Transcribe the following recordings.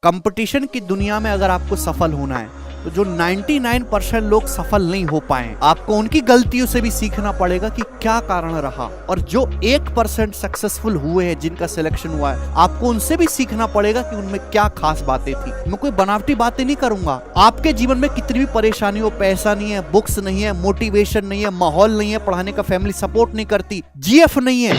Competition की दुनिया में अगर आपको सफल होना है तो जो 99% लोग सफल नहीं हो पाए, आपको उनकी गलतियों से भी सीखना पड़ेगा कि क्या कारण रहा। और जो 1% सक्सेसफुल हुए हैं, जिनका सिलेक्शन हुआ है, आपको उनसे भी सीखना पड़ेगा कि उनमें क्या खास बातें थी। मैं कोई बनावटी बातें नहीं करूंगा। आपके जीवन में कितनी भी परेशानी हो, पैसा नहीं है, बुक्स नहीं है, मोटिवेशन नहीं है, माहौल नहीं है, पढ़ाने का फैमिली सपोर्ट नहीं करती, जीएफ नहीं है,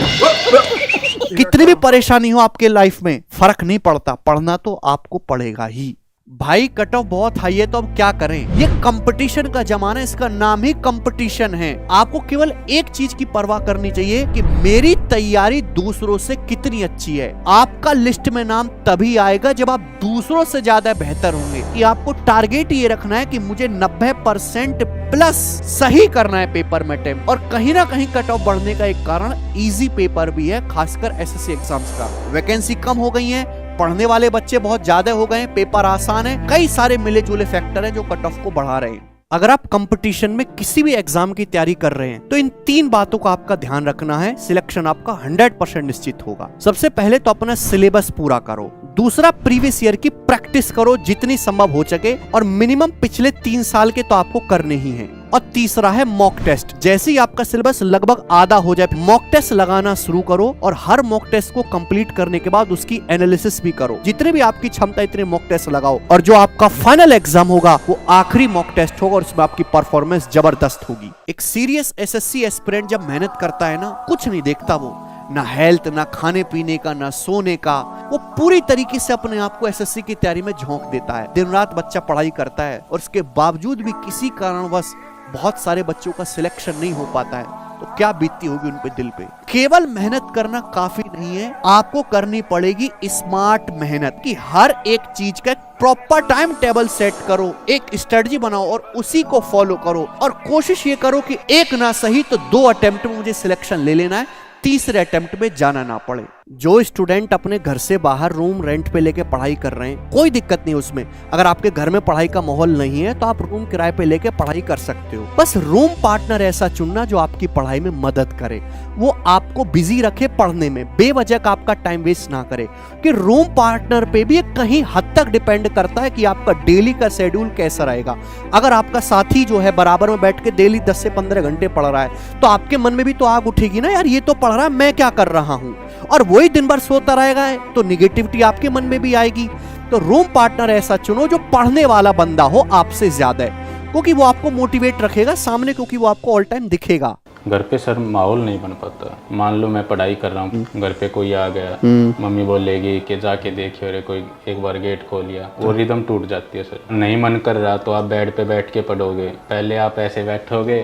कितनी भी परेशानी हो आपके लाइफ में, फर्क नहीं पड़ता, पढ़ना तो आपको पड़ेगा ही। भाई कट ऑफ बहुत हाई है तो अब क्या करें? ये कंपटीशन का जमाना है, इसका नाम ही कंपटीशन है। आपको केवल एक चीज की परवाह करनी चाहिए कि मेरी तैयारी दूसरों से कितनी अच्छी है। आपका लिस्ट में नाम तभी आएगा जब आप दूसरों से ज्यादा बेहतर होंगे। कि आपको टारगेट ये रखना है कि मुझे 90% प्लस सही करना है पेपर में अटेम्प्ट। और कहीं ना कहीं कट ऑफ बढ़ने का एक कारण इजी पेपर भी है, खासकर एसएससी एग्जाम्स का। वैकेंसी कम हो गई है, पढ़ने वाले बच्चे बहुत ज्यादा हो गए, पेपर आसान है, कई सारे मिले जुले फैक्टर हैं जो कट ऑफ को बढ़ा रहे हैं। अगर आप कंपटीशन में किसी भी एग्जाम की तैयारी कर रहे हैं तो इन 3 बातों का आपका ध्यान रखना है, सिलेक्शन आपका 100% निश्चित होगा। सबसे पहले तो अपना सिलेबस पूरा करो। दूसरा, प्रीवियस ईयर की प्रैक्टिस करो जितनी संभव हो सके, और मिनिमम पिछले 3 साल के तो आपको करने ही हैं। और तीसरा है मॉक टेस्ट। जैसे ही आपका सिलेबस लगभग आधा हो जाए, मॉक टेस्ट लगाना शुरू करो, और हर मॉक टेस्ट को कंप्लीट करने के बाद उसकी एनालिसिस भी करो। जितने भी आपकी क्षमता इतने मॉक टेस्ट लगाओ, और जो आपका फाइनल एग्जाम होगा वो आखिरी मॉक टेस्ट होगा, और उसमें आपकी परफॉर्मेंस जबरदस्त होगी। एक सीरियस एसएससी एस्पिरेंट जब मेहनत करता है ना, कुछ नहीं देखता वो, ना हेल्थ, ना खाने पीने का, ना सोने का, वो पूरी तरीके से अपने आप को एसएससी की तैयारी में झोंक देता है। दिन रात बच्चा पढ़ाई करता है, और उसके बावजूद भी किसी कारणवश बहुत सारे बच्चों का सिलेक्शन नहीं हो पाता है, तो क्या बीतती होगी उन पे दिल पे। केवल मेहनत करना काफी नहीं है, आपको करनी पड़ेगी स्मार्ट मेहनत। कि हर एक चीज का प्रॉपर टाइम टेबल सेट करो, एक स्ट्रेटजी बनाओ और उसी को फॉलो करो, और कोशिश ये करो कि एक ना सही तो 2 अटेम्प्ट में मुझे सिलेक्शन ले लेना है, तीसरे अटेम्प्ट में जाना ना पड़े। जो स्टूडेंट अपने घर से बाहर रूम रेंट पे लेके पढ़ाई कर रहे हैं, कोई दिक्कत नहीं उसमें। अगर आपके घर में पढ़ाई का माहौल नहीं है तो आप रूम किराए पे लेके पढ़ाई कर सकते हो। बस रूम पार्टनर ऐसा चुनना जो आपकी पढ़ाई में मदद करे, वो आपको बिजी रखे पढ़ने में, बेवजह का आपका टाइम वेस्ट ना करे। कि रूम पार्टनर पे भी कहीं हद तक डिपेंड करता है कि आपका डेली का शेड्यूल कैसा रहेगा। अगर आपका साथी जो है बराबर में बैठ के डेली 10 से 15 घंटे पढ़ रहा है, तो आपके मन में भी तो आग उठेगी ना, यार ये तो पढ़ रहा है, मैं क्या कर रहा हूं। और वही दिन भर सोता रहेगा तो निगेटिविटी आपके मन में भी आएगी। तो रूम पार्टनर ऐसा चुनो जो पढ़ने वाला बंदा हो आपसे ज्यादा, क्योंकि वो आपको मोटिवेट रखेगा सामने, क्योंकि वो आपको ऑल टाइम दिखेगा। घर पे सर माहौल नहीं बन पाता। मान लो मैं पढ़ाई कर रहा हूँ, घर पे कोई आ गया, मम्मी बोलेगी कि जाके देखिए, अरे कोई एक बार गेट खोल लिया, वो रिदम टूट जाती है सर। नहीं मन कर रहा तो आप बेड पे बैठ के पढ़ोगे, पहले आप ऐसे बैठोगे,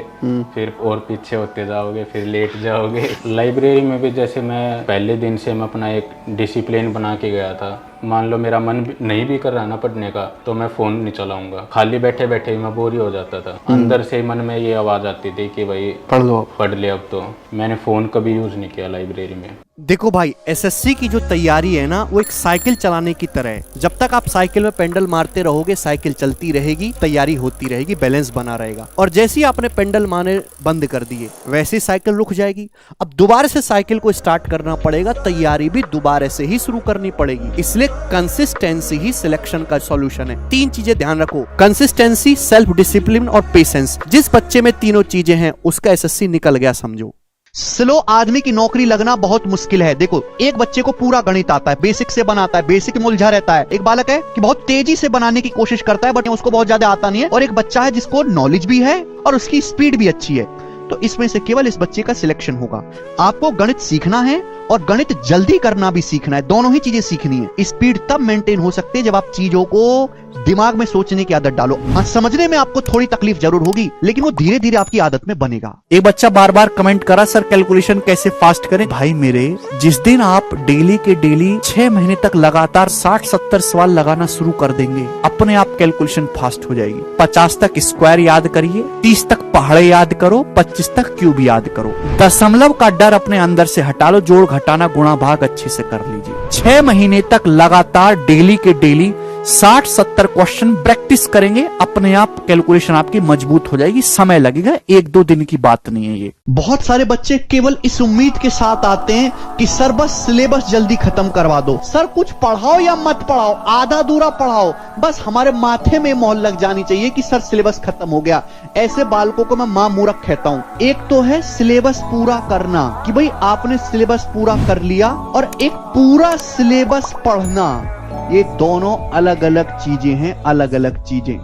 फिर और पीछे होते जाओगे, फिर लेट जाओगे। लाइब्रेरी में भी जैसे मैं पहले दिन से मैं अपना एक डिसिप्लिन बना के गया था। मान लो मेरा मन नहीं भी कर रहा ना पढ़ने का, तो मैं फोन नहीं चलाऊंगा। खाली बैठे बैठे मैं बोर ही हो जाता था। अंदर से मन में ये आवाज आती थी कि भाई पढ़ ले। अब तो मैंने फोन कभी यूज नहीं किया लाइब्रेरी में। देखो भाई, एसएससी की जो तैयारी है ना, वो एक साइकिल चलाने की तरह है। जब तक आप साइकिल में पेंडल मारते रहोगे, साइकिल चलती रहेगी, तैयारी होती रहेगी, बैलेंस बना रहेगा। और जैसे ही आपने पेंडल मारने बंद कर दिए, वैसे ही साइकिल रुक जाएगी। अब दोबारा से साइकिल को स्टार्ट करना पड़ेगा, तैयारी भी दोबारा से ही शुरू करनी पड़ेगी। इसलिए कंसिस्टेंसी ही सिलेक्शन का सॉल्यूशन है। 3 चीजें ध्यान रखो, कंसिस्टेंसी, सेल्फ डिसिप्लिन और पेशेंस। जिस बच्चे में तीनों चीजें हैं, उसका एसएससी निकल गया समझो। स्लो आदमी की नौकरी लगना बहुत मुश्किल है। देखो, एक बच्चे को पूरा गणित आता है, बेसिक से बनाता है, बेसिक में उलझा रहता है। एक बालक है कि बहुत तेजी से बनाने की कोशिश करता है, बट उसको बहुत ज्यादा आता नहीं है। और एक बच्चा है जिसको नॉलेज भी है और उसकी स्पीड भी अच्छी है। तो इसमें से केवल इस बच्चे का सिलेक्शन होगा। आपको गणित सीखना है और गणित जल्दी करना भी सीखना है, दोनों ही चीजें सीखनी है। स्पीड तब मेंटेन हो सकती है जब आप चीजों को दिमाग में सोचने की आदत डालो। हाँ, समझने में आपको थोड़ी तकलीफ जरूर होगी, लेकिन वो धीरे धीरे आपकी आदत में बनेगा। एक बच्चा बार बार कमेंट करा, सर कैलकुलेशन कैसे फास्ट करें। भाई मेरे, जिस दिन आप डेली के डेली 6 महीने तक लगातार 60-70 सवाल लगाना शुरू कर देंगे, अपने आप कैलकुलेशन फास्ट हो जाएगी। 50 तक स्क्वायर याद करिए, 30 तक पहाड़े याद करो, 25 तक क्यूब याद करो। दशमलव का डर अपने अंदर से हटा लो, जोड़ घटाना गुणा भाग अच्छे से कर लीजिए। 6 महीने तक लगातार डेली के डेली 60-70 क्वेश्चन प्रैक्टिस करेंगे, अपने आप कैलकुलेशन आपकी मजबूत हो जाएगी। समय लगेगा, 1-2 दिन की बात नहीं है ये। बहुत सारे बच्चे केवल इस उम्मीद के साथ आते हैं कि सर बस सिलेबस जल्दी खत्म करवा दो, सर कुछ पढ़ाओ या मत पढ़ाओ, आधा अधूरा पढ़ाओ, बस हमारे माथे में मोहर लग जानी चाहिए कि सर सिलेबस खत्म हो गया। ऐसे बालकों को मैं मां मूर्ख कहता हूं। एक तो है सिलेबस पूरा करना कि भाई आपने सिलेबस पूरा कर लिया, और एक पूरा सिलेबस पढ़ना, ये दोनों अलग अलग चीजें हैं, अलग अलग चीजें।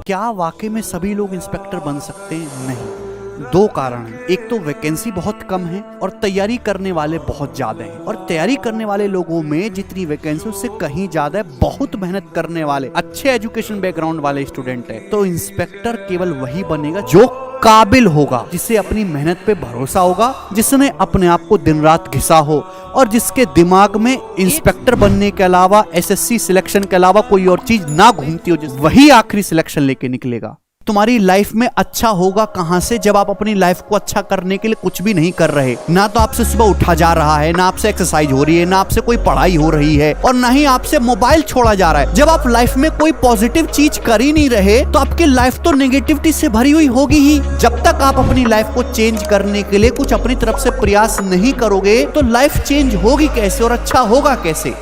क्या वाकई में सभी लोग इंस्पेक्टर बन सकते हैं? नहीं। 2 कारण हैं। एक तो वैकेंसी बहुत कम है और तैयारी करने वाले बहुत ज्यादा हैं, और तैयारी करने वाले लोगों में जितनी वैकेंसी उससे कहीं ज्यादा है बहुत मेहनत करने वाले, अच्छे एजुकेशन बैकग्राउंड वाले स्टूडेंट है। तो इंस्पेक्टर केवल वही बनेगा जो काबिल होगा, जिसे अपनी मेहनत पे भरोसा होगा, जिसने अपने आप को दिन रात घिसा हो, और जिसके दिमाग में इंस्पेक्टर बनने के अलावा, एसएससी सिलेक्शन के अलावा कोई और चीज ना घूमती हो, वही आखिरी सिलेक्शन लेके निकलेगा। तुम्हारी लाइफ में अच्छा होगा कहां से, जब आप अपनी लाइफ को अच्छा करने के लिए कुछ भी नहीं कर रहे। ना तो आपसे सुबह उठा जा रहा है, ना आपसे एक्सरसाइज हो रही है, ना आपसे कोई पढ़ाई हो रही है, और ना ही आपसे मोबाइल छोड़ा जा रहा है। जब आप लाइफ में कोई पॉजिटिव चीज कर ही नहीं रहे तो आपकी लाइफ तो नेगेटिविटी से भरी हुई होगी ही। जब तक आप अपनी लाइफ को चेंज करने के लिए कुछ अपनी तरफ से प्रयास नहीं करोगे तो लाइफ चेंज होगी कैसे और अच्छा होगा कैसे।